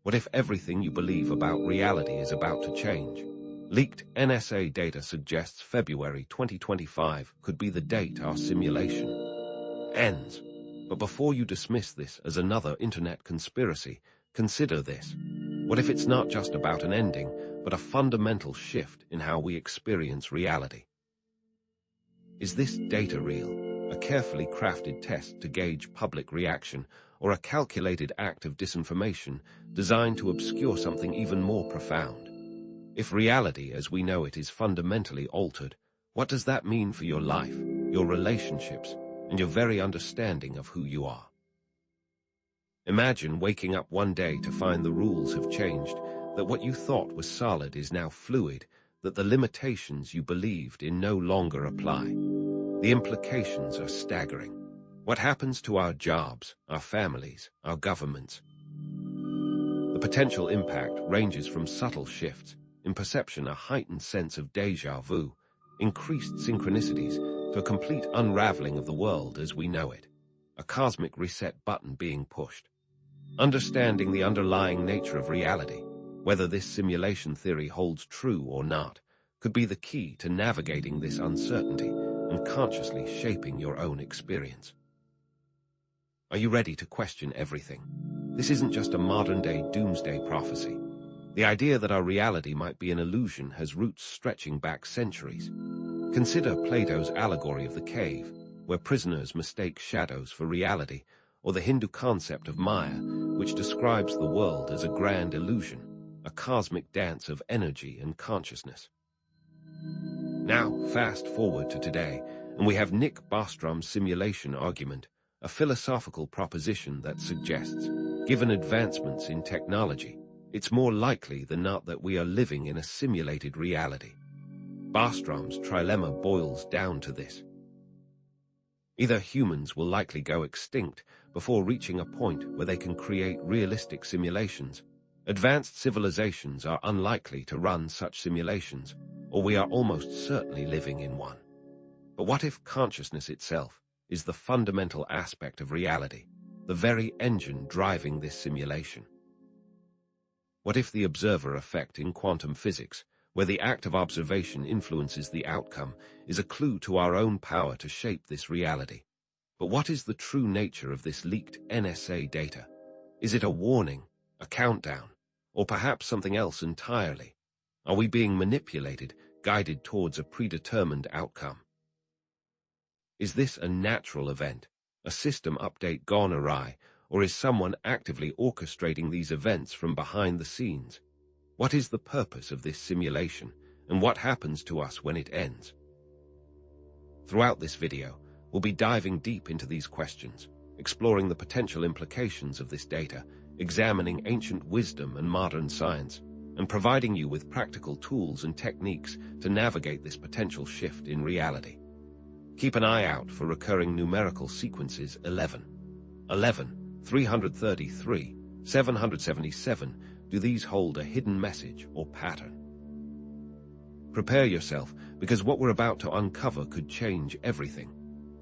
What if everything you believe about reality is about to change? Leaked NSA data suggests February 2025 could be the date our simulation ends. But before you dismiss this as another internet conspiracy, consider this. What if it's not just about an ending, but a fundamental shift in how we experience reality? Is this data real, a carefully crafted test to gauge public reaction, or a calculated act of disinformation designed to obscure something even more profound? If reality as we know it is fundamentally altered, what does that mean for your life, your relationships, and your very understanding of who you are? Imagine waking up one day to find the rules have changed, that what you thought was solid is now fluid, that the limitations you believed in no longer apply. The implications are staggering. What happens to our jobs, our families, our governments? The potential impact ranges from subtle shifts, in perception a heightened sense of déjà vu, increased synchronicities, to a complete unraveling of the world as we know it, a cosmic reset button being pushed. Understanding the underlying nature of reality, whether this simulation theory holds true or not, could be the key to navigating this uncertainty and consciously shaping your own experience. Are you ready to question everything? This isn't just a modern-day doomsday prophecy. The idea that our reality might be an illusion has roots stretching back centuries. Consider Plato's allegory of the cave, where prisoners mistake shadows for reality, or the Hindu concept of Maya, which describes the world as a grand illusion, a cosmic dance of energy and consciousness. Now, fast forward to today, and we have Nick Bostrom's simulation argument, a philosophical proposition that suggests, given advancements in technology, it's more likely than not that we are living in a simulated reality. Bostrom's trilemma boils down to this. Either humans will likely go extinct before reaching a point where they can create realistic simulations. Advanced civilizations are unlikely to run such simulations, or we are almost certainly living in one. But what if consciousness itself is the fundamental aspect of reality, the very engine driving this simulation? What if the observer effect in quantum physics, where the act of observation influences the outcome, is a clue to our own power to shape this reality? But what is the true nature of this leaked NSA data? Is it a warning, a countdown, or perhaps something else entirely? Are we being manipulated, guided towards a predetermined outcome? Is this a natural event, a system update gone awry, or is someone actively orchestrating these events from behind the scenes? What is the purpose of this simulation, and what happens to us when it ends? Throughout this video, we'll be diving deep into these questions, exploring the potential implications of this data, examining ancient wisdom and modern science, and providing you with practical tools and techniques to navigate this potential shift in reality. Keep an eye out for recurring numerical sequences 11, 333, 777. Do these hold a hidden message or pattern? Prepare yourself, because what we're about to uncover could change everything.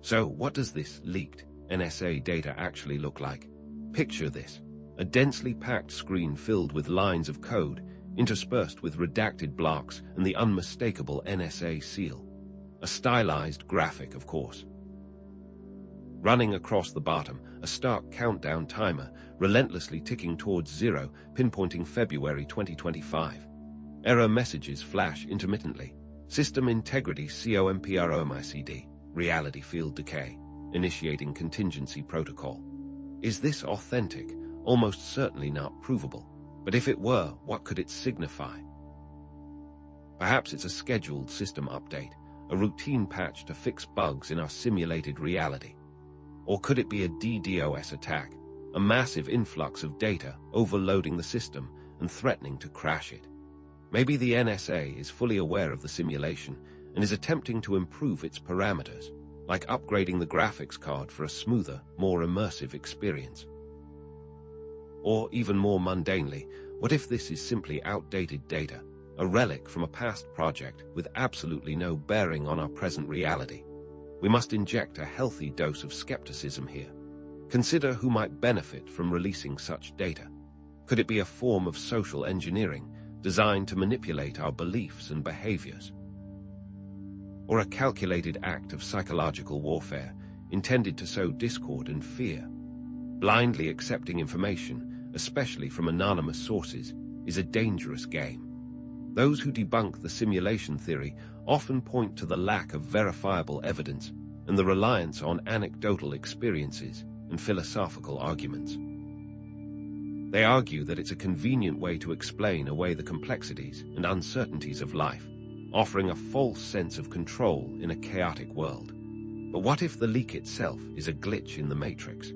So, what does this leaked NSA data actually look like? Picture this: a densely packed screen filled with lines of code, interspersed with redacted blocks and the unmistakable NSA seal. A stylized graphic, of course. Running across the bottom, a stark countdown timer, relentlessly ticking towards zero, pinpointing February 2025. Error messages flash intermittently. System integrity COMPROMICD. Reality field decay. Initiating contingency protocol. Is this authentic? Almost certainly not provable. But if it were, what could it signify? Perhaps it's a scheduled system update, a routine patch to fix bugs in our simulated reality. Or could it be a DDoS attack, a massive influx of data overloading the system and threatening to crash it? Maybe the NSA is fully aware of the simulation and is attempting to improve its parameters, like upgrading the graphics card for a smoother, more immersive experience. Or even more mundanely, what if this is simply outdated data, a relic from a past project with absolutely no bearing on our present reality? We must inject a healthy dose of skepticism here. Consider who might benefit from releasing such data. Could it be a form of social engineering designed to manipulate our beliefs and behaviors? Or a calculated act of psychological warfare intended to sow discord and fear? Blindly accepting information, especially from anonymous sources, is a dangerous game. Those who debunk the simulation theory often point to the lack of verifiable evidence and the reliance on anecdotal experiences and philosophical arguments. They argue that it's a convenient way to explain away the complexities and uncertainties of life, offering a false sense of control in a chaotic world. But what if the leak itself is a glitch in the matrix,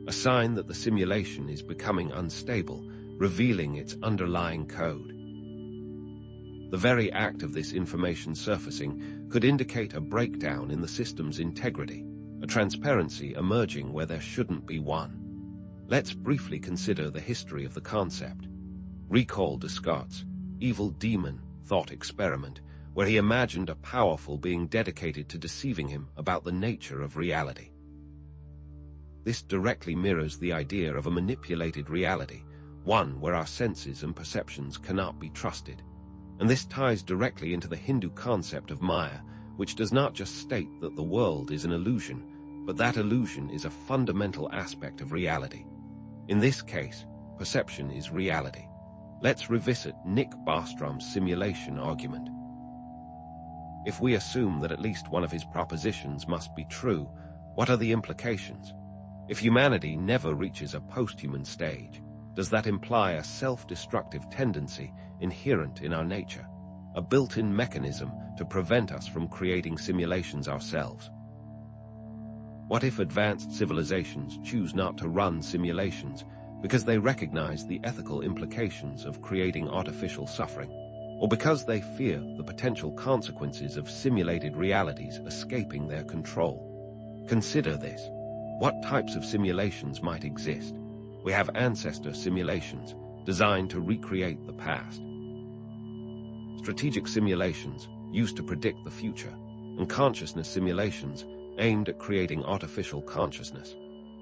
a sign that the simulation is becoming unstable, revealing its underlying code? The very act of this information surfacing could indicate a breakdown in the system's integrity, a transparency emerging where there shouldn't be one. Let's briefly consider the history of the concept. Recall Descartes' evil demon thought experiment, where he imagined a powerful being dedicated to deceiving him about the nature of reality. This directly mirrors the idea of a manipulated reality, one where our senses and perceptions cannot be trusted. And this ties directly into the Hindu concept of Maya, which does not just state that the world is an illusion, but that illusion is a fundamental aspect of reality. In this case, perception is reality. Let's revisit Nick Bostrom's simulation argument. If we assume that at least one of his propositions must be true, what are the implications? If humanity never reaches a post-human stage, does that imply a self-destructive tendency inherent in our nature, a built-in mechanism to prevent us from creating simulations ourselves? What if advanced civilizations choose not to run simulations because they recognize the ethical implications of creating artificial suffering, or because they fear the potential consequences of simulated realities escaping their control? Consider this. What types of simulations might exist? We have ancestor simulations designed to recreate the past, strategic simulations used to predict the future, and consciousness simulations aimed at creating artificial consciousness.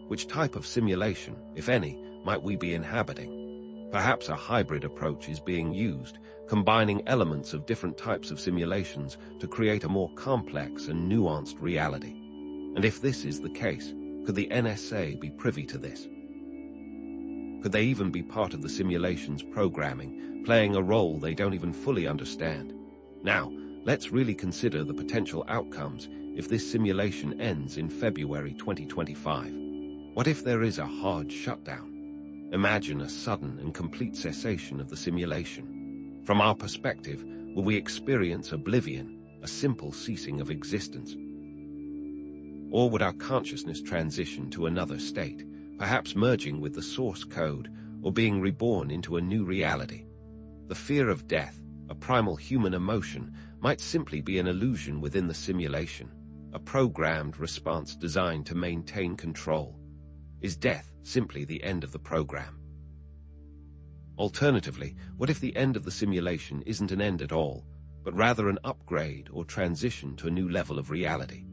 Which type of simulation, if any, might we be inhabiting? Perhaps a hybrid approach is being used, combining elements of different types of simulations to create a more complex and nuanced reality. And if this is the case, could the NSA be privy to this? Could they even be part of the simulation's programming, playing a role they don't even fully understand? Now, let's really consider the potential outcomes if this simulation ends in February 2025. What if there is a hard shutdown? Imagine a sudden and complete cessation of the simulation. From our perspective, will we experience oblivion, a simple ceasing of existence? Or would our consciousness transition to another state, perhaps merging with the source code or being reborn into a new reality? The fear of death, a primal human emotion, might simply be an illusion within the simulation, a programmed response designed to maintain control. Is death simply the end of the program? Alternatively, what if the end of the simulation isn't an end at all, but rather an upgrade or transition to a new level of reality?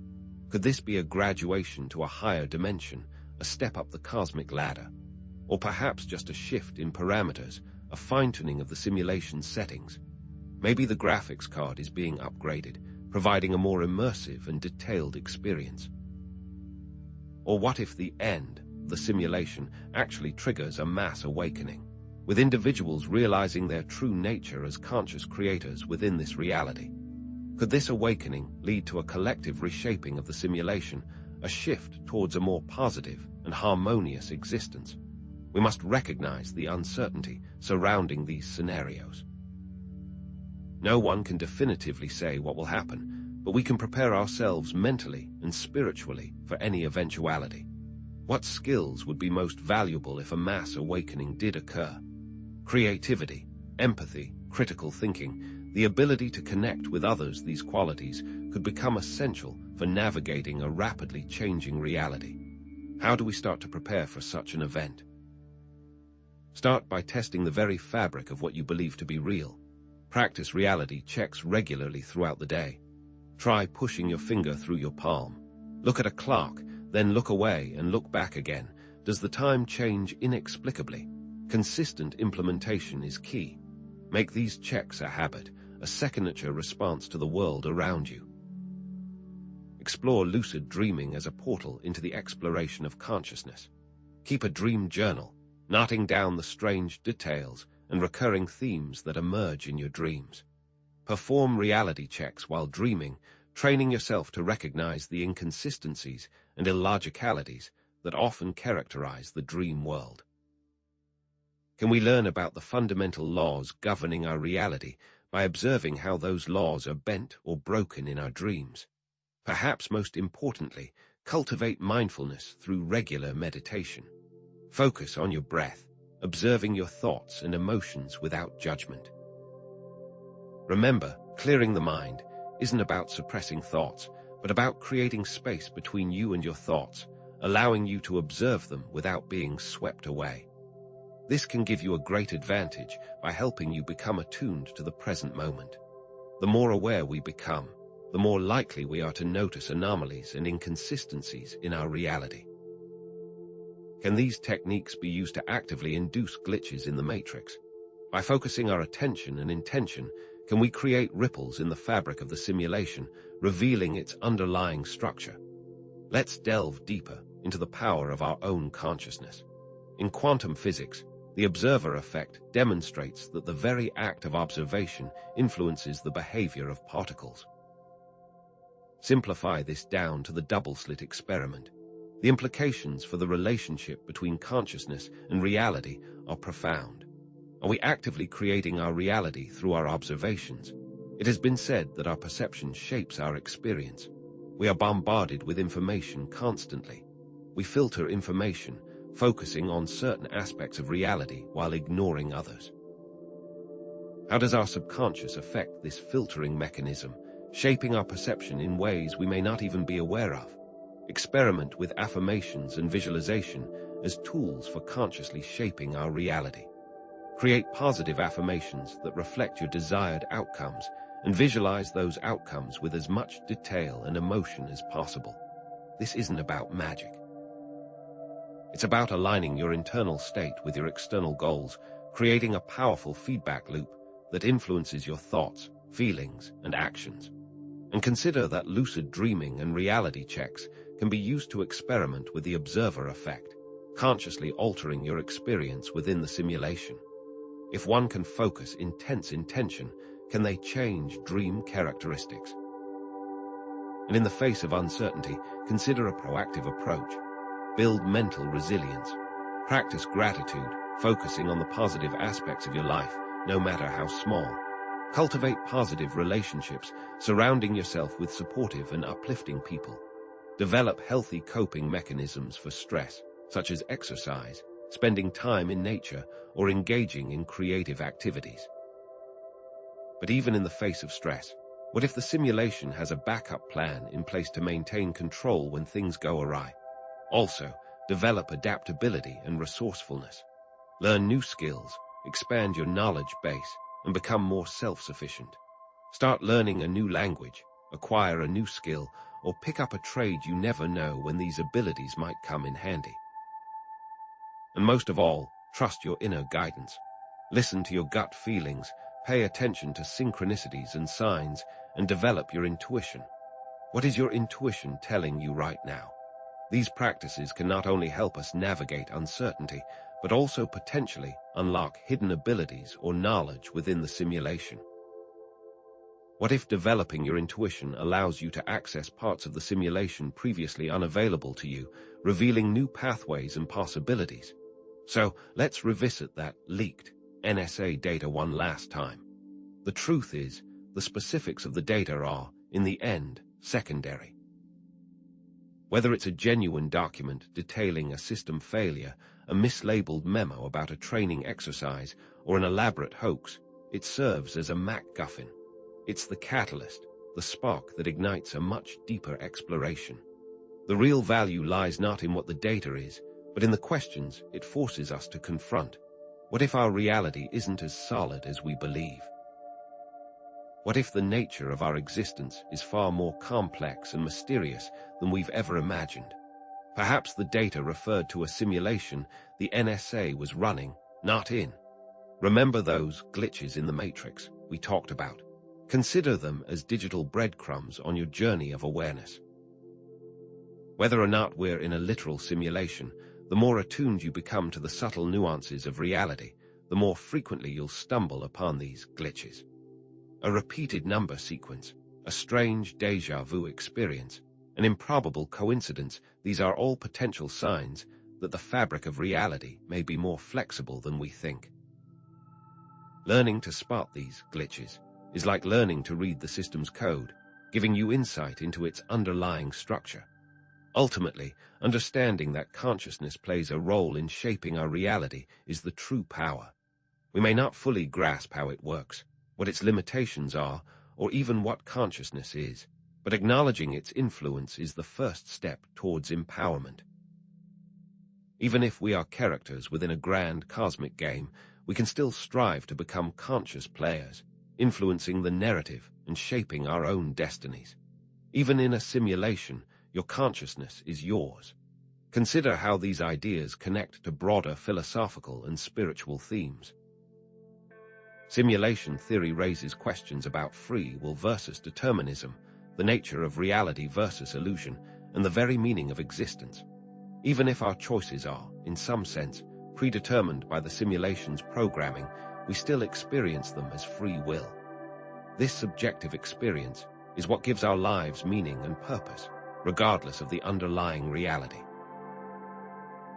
Could this be a graduation to a higher dimension, a step up the cosmic ladder? Or perhaps just a shift in parameters, a fine-tuning of the simulation's settings? Maybe the graphics card is being upgraded, providing a more immersive and detailed experience. Or what if the end of the simulation actually triggers a mass awakening, with individuals realizing their true nature as conscious creators within this reality? Could this awakening lead to a collective reshaping of the simulation, a shift towards a more positive and harmonious existence? We must recognize the uncertainty surrounding these scenarios. No one can definitively say what will happen, but we can prepare ourselves mentally and spiritually for any eventuality. What skills would be most valuable if a mass awakening did occur? Creativity, empathy, critical thinking, the ability to connect with others. These qualities could become essential for navigating a rapidly changing reality. How do we start to prepare for such an event? Start by testing the very fabric of what you believe to be real. Practice reality checks regularly throughout the day. Try pushing your finger through your palm. Look at a clock, then look away and look back again. Does the time change inexplicably? Consistent implementation is key. Make these checks a habit, a second-nature response to the world around you. Explore lucid dreaming as a portal into the exploration of consciousness. Keep a dream journal, noting down the strange details and recurring themes that emerge in your dreams. Perform reality checks while dreaming, training yourself to recognize the inconsistencies and illogicalities that often characterize the dream world. Can we learn about the fundamental laws governing our reality by observing how those laws are bent or broken in our dreams? Perhaps most importantly, cultivate mindfulness through regular meditation. Focus on your breath, observing your thoughts and emotions without judgment. Remember, clearing the mind isn't about suppressing thoughts, but about creating space between you and your thoughts, allowing you to observe them without being swept away. This can give you a great advantage by helping you become attuned to the present moment. The more aware we become, the more likely we are to notice anomalies and inconsistencies in our reality. Can these techniques be used to actively induce glitches in the matrix? By focusing our attention and intention, can we create ripples in the fabric of the simulation, revealing its underlying structure? Let's delve deeper into the power of our own consciousness. In quantum physics, the observer effect demonstrates that the very act of observation influences the behavior of particles. Simplify this down to the double-slit experiment. The implications for the relationship between consciousness and reality are profound. Are we actively creating our reality through our observations? It has been said that our perception shapes our experience. We are bombarded with information constantly. We filter information, focusing on certain aspects of reality while ignoring others. How does our subconscious affect this filtering mechanism, shaping our perception in ways we may not even be aware of? Experiment with affirmations and visualization as tools for consciously shaping our reality. Create positive affirmations that reflect your desired outcomes and visualize those outcomes with as much detail and emotion as possible. This isn't about magic. It's about aligning your internal state with your external goals, creating a powerful feedback loop that influences your thoughts, feelings, and actions. And consider that lucid dreaming and reality checks can be used to experiment with the observer effect, consciously altering your experience within the simulation. If one can focus intense intention, can they change dream characteristics? And in the face of uncertainty, consider a proactive approach. Build mental resilience. Practice gratitude, focusing on the positive aspects of your life, no matter how small. Cultivate positive relationships, surrounding yourself with supportive and uplifting people. Develop healthy coping mechanisms for stress, such as exercise, spending time in nature, or engaging in creative activities. But even in the face of stress, what if the simulation has a backup plan in place to maintain control when things go awry? Also, develop adaptability and resourcefulness. Learn new skills, expand your knowledge base, and become more self-sufficient. Start learning a new language, acquire a new skill, or pick up a trade you never know when these abilities might come in handy. And most of all, trust your inner guidance. Listen to your gut feelings, pay attention to synchronicities and signs, and develop your intuition. What is your intuition telling you right now? These practices can not only help us navigate uncertainty, but also potentially unlock hidden abilities or knowledge within the simulation. What if developing your intuition allows you to access parts of the simulation previously unavailable to you, revealing new pathways and possibilities? So let's revisit that leaked NSA data one last time. The truth is, the specifics of the data are, in the end, secondary. Whether it's a genuine document detailing a system failure, a mislabeled memo about a training exercise, or an elaborate hoax, it serves as a MacGuffin. It's the catalyst, the spark that ignites a much deeper exploration. The real value lies not in what the data is, but in the questions it forces us to confront. What if our reality isn't as solid as we believe? What if the nature of our existence is far more complex and mysterious than we've ever imagined? Perhaps the data referred to a simulation the NSA was running, not in. Remember those glitches in the matrix we talked about. Consider them as digital breadcrumbs on your journey of awareness. Whether or not we're in a literal simulation, the more attuned you become to the subtle nuances of reality, the more frequently you'll stumble upon these glitches. A repeated number sequence, a strange déjà vu experience, an improbable coincidence, these are all potential signs that the fabric of reality may be more flexible than we think. Learning to spot these glitches is like learning to read the system's code, giving you insight into its underlying structure. Ultimately, understanding that consciousness plays a role in shaping our reality is the true power. We may not fully grasp how it works, what its limitations are, or even what consciousness is, but acknowledging its influence is the first step towards empowerment. Even if we are characters within a grand cosmic game, we can still strive to become conscious players, influencing the narrative and shaping our own destinies. Even in a simulation, your consciousness is yours. Consider how these ideas connect to broader philosophical and spiritual themes. Simulation theory raises questions about free will versus determinism, the nature of reality versus illusion, and the very meaning of existence. Even if our choices are, in some sense, predetermined by the simulation's programming, we still experience them as free will. This subjective experience is what gives our lives meaning and purpose, regardless of the underlying reality.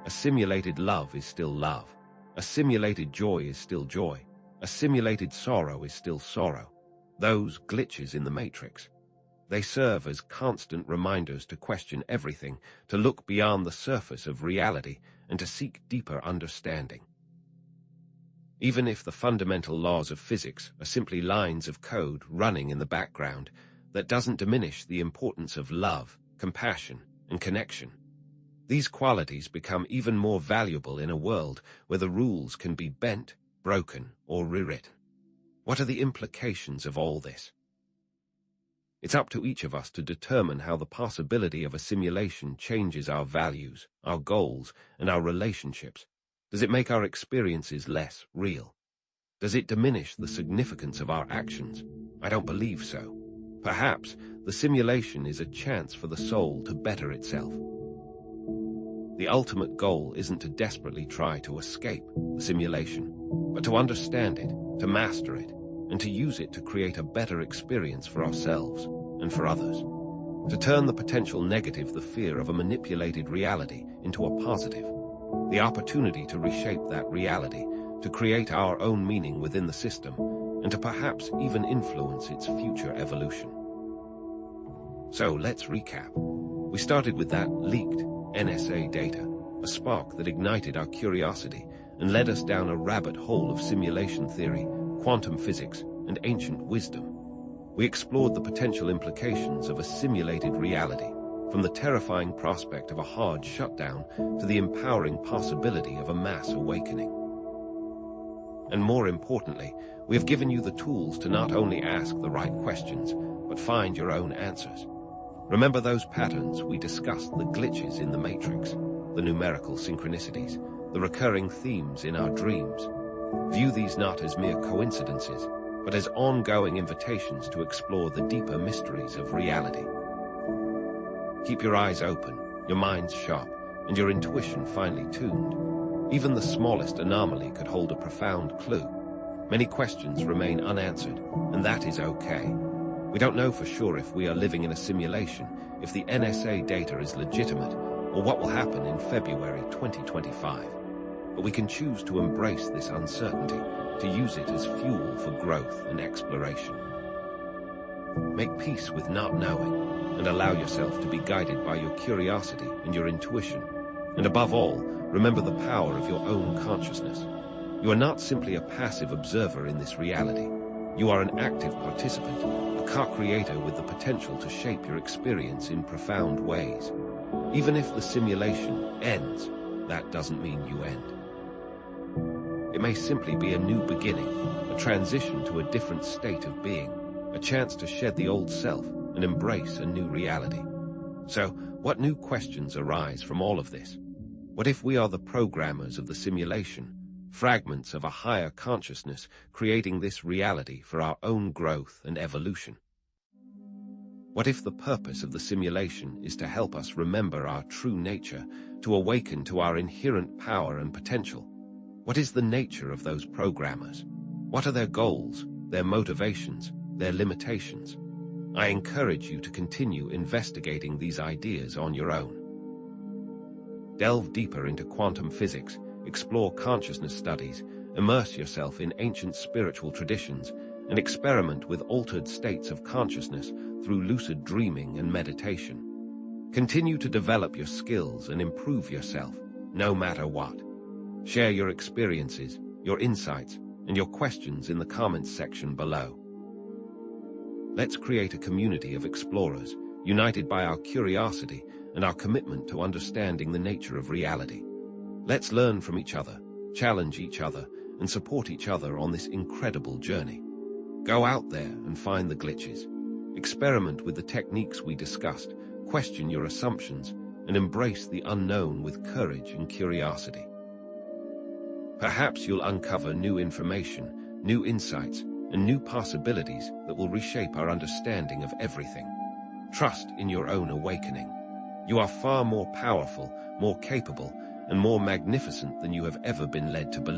A simulated love is still love. A simulated joy is still joy. A simulated sorrow is still sorrow. Those glitches in the matrix. They serve as constant reminders to question everything, to look beyond the surface of reality, and to seek deeper understanding. Even if the fundamental laws of physics are simply lines of code running in the background, that doesn't diminish the importance of love, compassion, and connection. These qualities become even more valuable in a world where the rules can be bent, broken, or rewritten. What are the implications of all this? It's up to each of us to determine how the possibility of a simulation changes our values, our goals, and our relationships. Does it make our experiences less real? Does it diminish the significance of our actions? I don't believe so. Perhaps the simulation is a chance for the soul to better itself. The ultimate goal isn't to desperately try to escape the simulation, but to understand it, to master it, and to use it to create a better experience for ourselves and for others. To turn the potential negative, the fear of a manipulated reality, into a positive. The opportunity to reshape that reality, to create our own meaning within the system, and to perhaps even influence its future evolution. So let's recap. We started with that leaked NSA data, a spark that ignited our curiosity and led us down a rabbit hole of simulation theory, quantum physics, and ancient wisdom. We explored the potential implications of a simulated reality, from the terrifying prospect of a hard shutdown to the empowering possibility of a mass awakening. And more importantly, we have given you the tools to not only ask the right questions, but find your own answers. Remember those patterns we discussed, the glitches in the matrix, the numerical synchronicities, the recurring themes in our dreams. View these not as mere coincidences, but as ongoing invitations to explore the deeper mysteries of reality. Keep your eyes open, your minds sharp, and your intuition finely tuned. Even the smallest anomaly could hold a profound clue. Many questions remain unanswered, and that is okay. We don't know for sure if we are living in a simulation, if the NSA data is legitimate, or what will happen in February 2025. But we can choose to embrace this uncertainty, to use it as fuel for growth and exploration. Make peace with not knowing, and allow yourself to be guided by your curiosity and your intuition. And above all, remember the power of your own consciousness. You are not simply a passive observer in this reality. You are an active participant, a co-creator with the potential to shape your experience in profound ways. Even if the simulation ends, that doesn't mean you end. It may simply be a new beginning, a transition to a different state of being, a chance to shed the old self and embrace a new reality. So, what new questions arise from all of this? What if we are the programmers of the simulation, fragments of a higher consciousness, creating this reality for our own growth and evolution. What if the purpose of the simulation is to help us remember our true nature, to awaken to our inherent power and potential? What is the nature of those programmers? What are their goals, their motivations, their limitations? I encourage you to continue investigating these ideas on your own. Delve deeper into quantum physics, explore consciousness studies, immerse yourself in ancient spiritual traditions, and experiment with altered states of consciousness through lucid dreaming and meditation. Continue to develop your skills and improve yourself, no matter what. Share your experiences, your insights, and your questions in the comments section below. Let's create a community of explorers, united by our curiosity and our commitment to understanding the nature of reality. Let's learn from each other, challenge each other, and support each other on this incredible journey. Go out there and find the glitches. Experiment with the techniques we discussed, question your assumptions, and embrace the unknown with courage and curiosity. Perhaps you'll uncover new information, new insights, and new possibilities that will reshape our understanding of everything. Trust in your own awakening. You are far more powerful, more capable, and more magnificent than you have ever been led to believe.